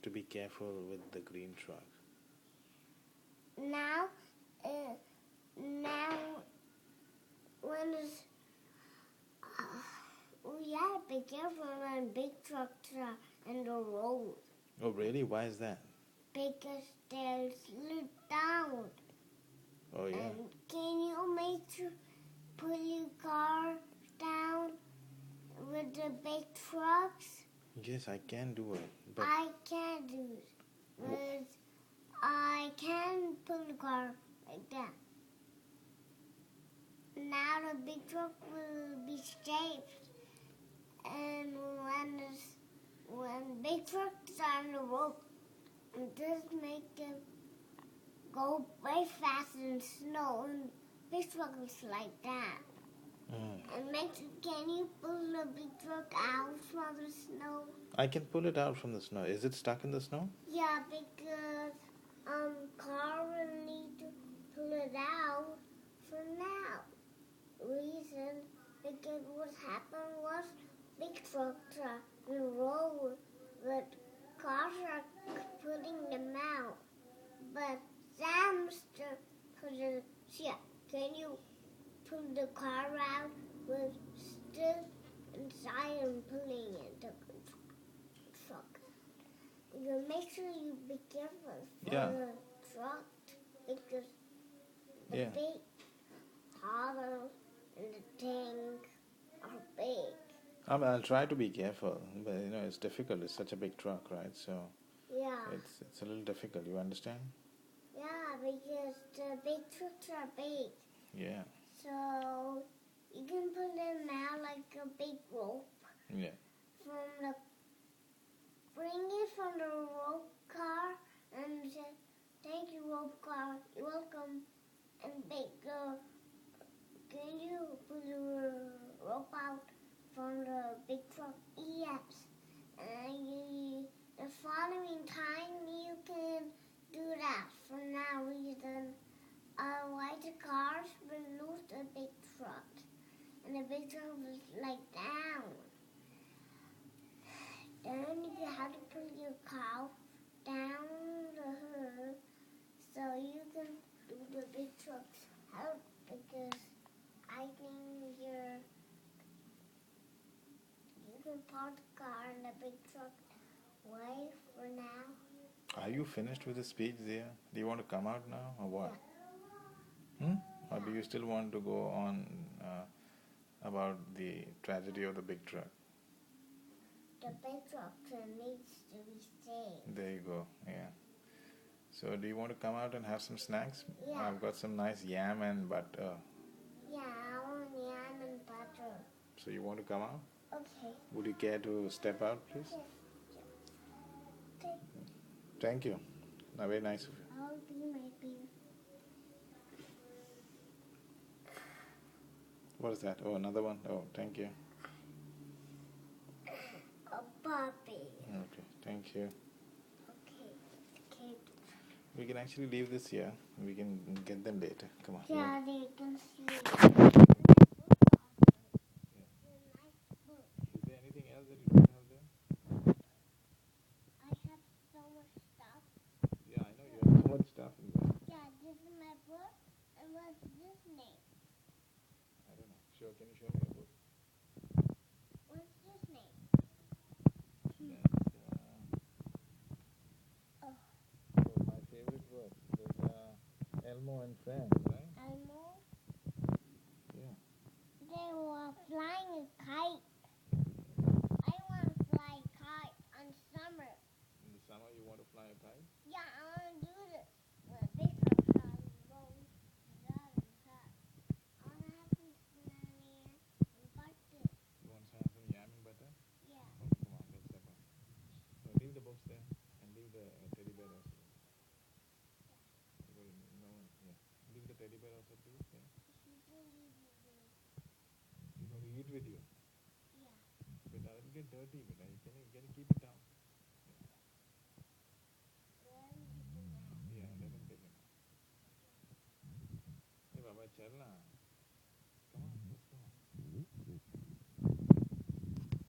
have to be careful with the green truck. Now, now when it's, we have to be careful when big trucks are in the road. Oh, really? Why is that? Because they'll slow down. Oh, yeah. And can you make sure pull your car down with the big trucks? Yes, I can do it. But I can't do it. But I can pull the car like that. Now the big truck will be safe. And when big trucks are on the road, it does make them go way fast in snow. And big truck is like that. And can you pull the big truck out from the snow? I can pull it out from the snow. Is it stuck in the snow? Yeah, because car will need to pull it out for now. Reason because what happened was big trucks are on the road, but cars are putting them out. But Sam's put it. Yeah, can you pull the car out with still inside and pulling it the truck? You make sure you be careful for the truck because the big tunnel and the tank are big. I'll try to be careful, but it's difficult. It's such a big truck, right? So yeah, it's a little difficult. You understand? Yeah, because the big trucks are big. Yeah. So you can put them out like a big rope. Yeah. Bring it from the rope car and say, "Thank you, rope car. You're welcome." And can you pull the rope out from the big truck? Yes. And the following time you can do that. For now, reason. Otherwise, the cars will lose the big truck. And the big truck will slide down. Then you have to pull your car down the hill so you can do the big truck's help because I think you can park the car in the big truck way for now. Are you finished with the speech, Zia? Do you want to come out now or what? Yeah. Or do you still want to go on about the tragedy of the big truck? The big truck needs to be saved. There you go, yeah. So do you want to come out and have some snacks? Yeah. I've got some nice yam and butter. Yeah, I want yam and butter. So you want to come out? Okay. Would you care to step out, please? Yes. Okay. Thank you. Very nice of you. I'll be my beer. What is that? Oh, another one? Oh, thank you. A puppy. Okay, thank you. Okay. We can actually leave this here. We can get them later. Come on. Yeah, they can sleep. Is there anything else that you don't have there? I have so much stuff. Yeah, I know you have so much stuff in there. Yeah, this is my book. And what's this name? I don't know. Sure, can you show me your book? What's this name? That's, my favorite book. There's Elmo and Friends, right? Elmo? Yeah. They were flying a kite. I want to fly a kite on summer. In the summer, you want to fly a kite? Yeah, I want to do this. With big trucks on the road. I want to have some banana and butter. You want to have some yam and butter? Yeah. Okay, come on, let's step up. So leave the books there and leave the teddy bear also. Leave the teddy bear also, please. Yeah. She's going to eat with me. She's going to eat with you. Yeah. But it'll get dirty. But can you keep it down?